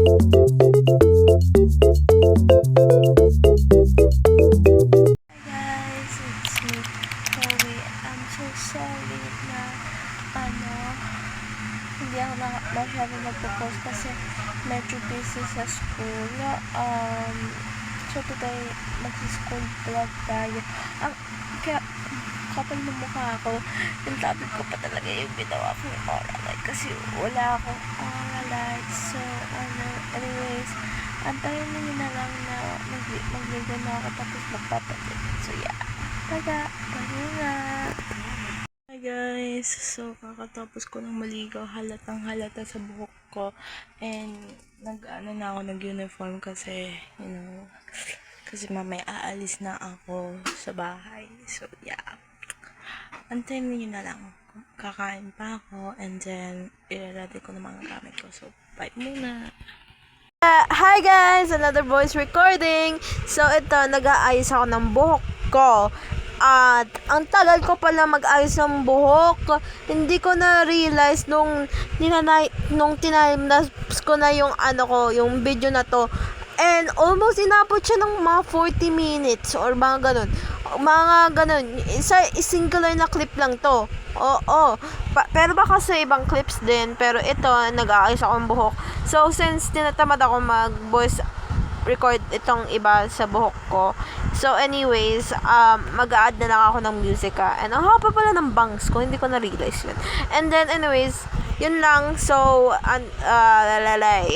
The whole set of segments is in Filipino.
Guys, it's me, Chloe. I'm so sorry na hindi ako masyado magpo-post kasi medyo busy sa school. So today, mag-school vlog tayo. Kaya, kapal ng mukha ako, yung tablet ko pa talaga yung ginawa kong Oralite kasi wala akong Oralite. So, anyways, antayin nyo na lang na mag-video na ako tapos magpapalit. So, yeah. Taga, na. Hi guys! So, kakatapos ko ng maligaw, halatang halata sa buhok ko. And, nag-uniform kasi, kasi mamaya aalis na ako sa bahay. So, yeah. Antayin nyo na lang. Kakain pa ako and then, i-ready ko na mga gamit ko. So, bye muna! Hi guys! Another voice recording! So, ito, nag-aayos ako ng buhok ko. At ang tagal ko pala mag-ayos ng buhok. Hindi ko na-realize nung tinalapse ko na yung yung video na to. And almost inabot siya ng mga 40 minutes or mga ganun. Singular na clip lang to. Oo. Pero baka sa ibang clips din. Pero ito, nag-aayos akong buhok. So, since tinatamad ako mag-voice record itong iba sa buhok ko. So, anyways, mag-a-add na lang ako ng music, And ang haba pala ng bangs ko. Hindi ko na-realize yun. And then, anyways, yun lang. So, lalay.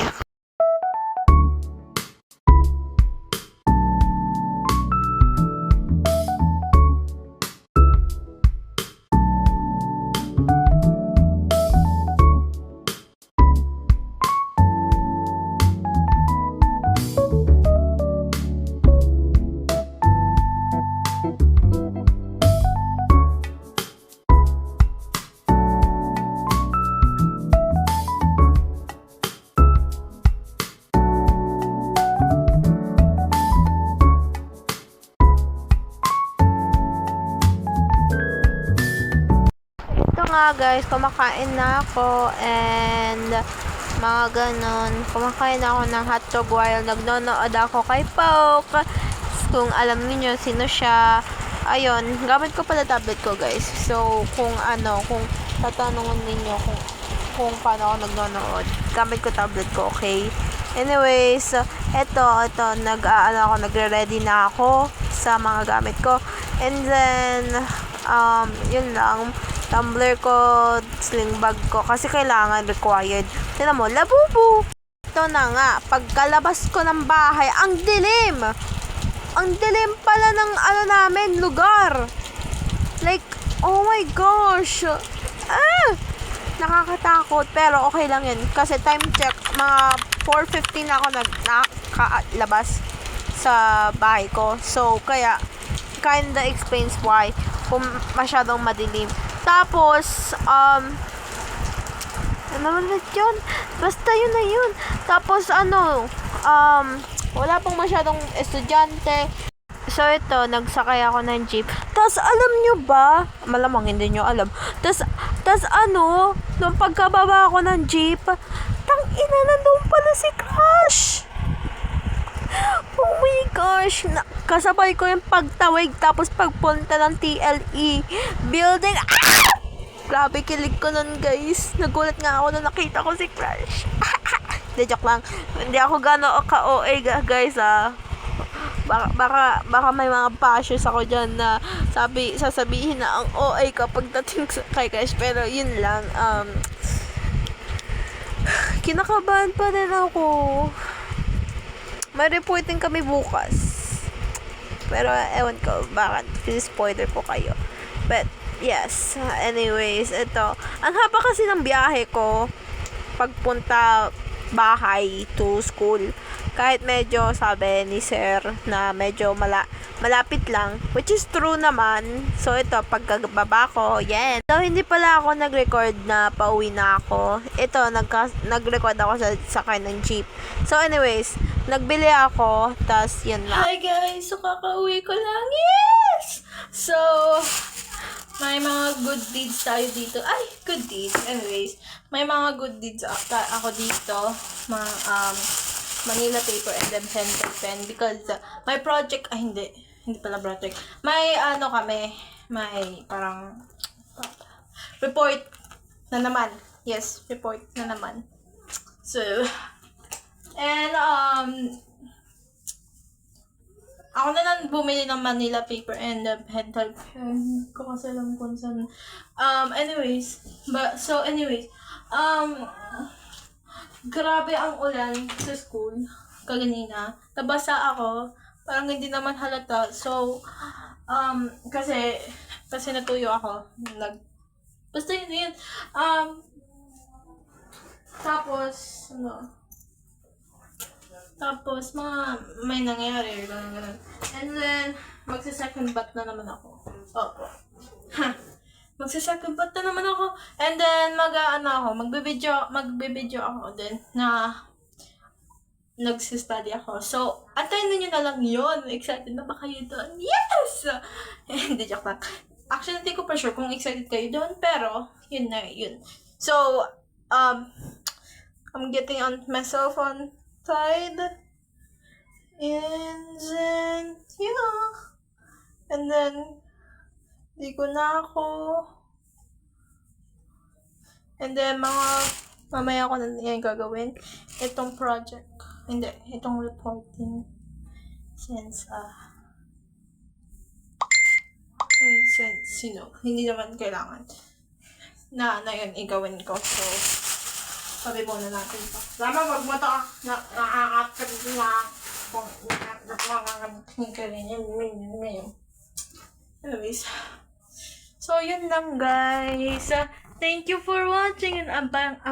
Guys, kumakain na ako and mga ganon. Kumakain ako ng hotdog while nagnonood ako kay Poke. Kung alam niyo sino siya, ayun, gamit ko pala tablet ko guys. So, kung tatanungin niyo kung paano ako nagnonood, gamit ko tablet ko, okay? Anyways, eto, nagre-ready na ako sa mga gamit ko. And then, yun lang. Tumbler ko, sling bag ko, kasi kailangan, required. Tignan mo, labubu! Ito na nga, pagkalabas ko ng bahay, ang dilim! Ang dilim pala ng namin, lugar! Like, oh my gosh! Nakakatakot, pero okay lang yun. Kasi time check, mga 4:15 na ako nakalabas sa bahay ko. So, kaya, kinda explains why, kung masyadong madilim. Tapos, ano naman yun? Basta yun na yun. Tapos, wala pang masyadong estudyante. So, ito, nagsakay ako ng jeep. Tapos, alam nyo ba? Malamang hindi nyo alam. Tapos, nung pagkababa ako ng jeep, tangina, nandun pala si Crush! Oh my gosh! Kasabay ko yung pagtawid tapos pagpunta ng TLE building. Grabe, kilig ko nun guys. Nagulat nga ako nung nakita ko si Crush. Hindi, joke lang. Hindi ako gano'n ka-OA guys Baka may mga bashes ako dyan na sasabihin na ang OA kapag dating kay Crush. Pero yun lang. Kinakabahan pa rin ako. May reporting kami bukas. Pero, ewan ko, bakit spoiler ko kayo. But, yes. Anyways, ito. Ang haba kasi ng biyahe ko pagpunta bahay to school. Kahit medyo, sabi ni sir, na medyo malapit lang. Which is true naman. So, ito, pagkababa ko, yan. So, hindi pala ako nag-record na pauwi na ako. Ito, nag-record ako sa sakay ng jeep. So, anyways, nagbili ako, tas yun lang. Hi guys! So, kakauwi ko lang. Yes! So, may mga good deeds tayo dito. Ay, good deeds. Anyways, may mga good deeds ako dito. Mga, Manila paper and then pencil pen because my project, hindi pala project. May kami, may parang report na naman. Yes, report na naman. So, and ako na lang bumili ng Manila paper and pencil pen. Hindi ko kasi alam kung saan. Anyways, grabe ang ulan sa school kaganina. Nabasa ako. Parang hindi naman halata. So, kasi natuyo ako. Basta yun. Tapos, may nangyari. Ganun. And then, magsa-second bat na naman ako. Opo. Magsa-second bat na naman ako. And then, magbibideo ako din na nagsistudy ako. So, antayin nyo na lang yun. Excited na ba kayo doon? Yes! Hindi, joke lang. Actually, hindi ko pa sure kung excited kayo doon, pero, yun. So, I'm getting on my cell phone side. And then, yeah. And then, di ko na ako. And then, mamaya ko na yan gagawin. Itong project. Itong reporting. Since hindi naman kailangan na yun igawin ko. So, sabi mo na natin ito. Lama, wag mo ito. Nakakatid na. Anyways. So, yun lang, guys. Thank you for watching and abang